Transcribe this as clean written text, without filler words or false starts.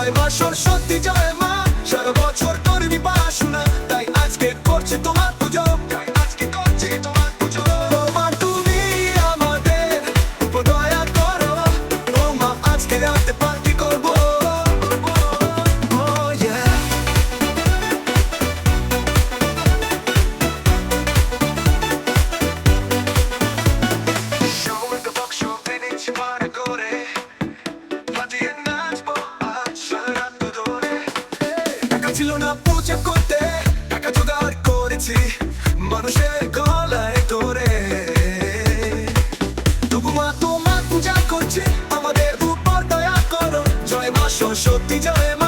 জয় মা সরস্বতী জয় মা, সারা বছর করবি পড়াশোনা, তাই আজকে করছে তোমার পুজো, তাই আজকে করছে তোমার পুজো। ও মা তুমি আমাদের উপর দয়া করো, ও মা আজকে রাতে পার্টি করবো। Oh yeah. Şovunda bak şov beni çıpara gore, বাজিয়ে নাচবো আজ সারা রাত ধরে। টাকা ছিল না পূজা করতে, টাকা জোগাড় করেছি মানুষের গলায় ধরে। তবু মা তোমার পূজা করছি, আমাদের উপর দয়া করো, জয় মা সরস্বতী জয় মা।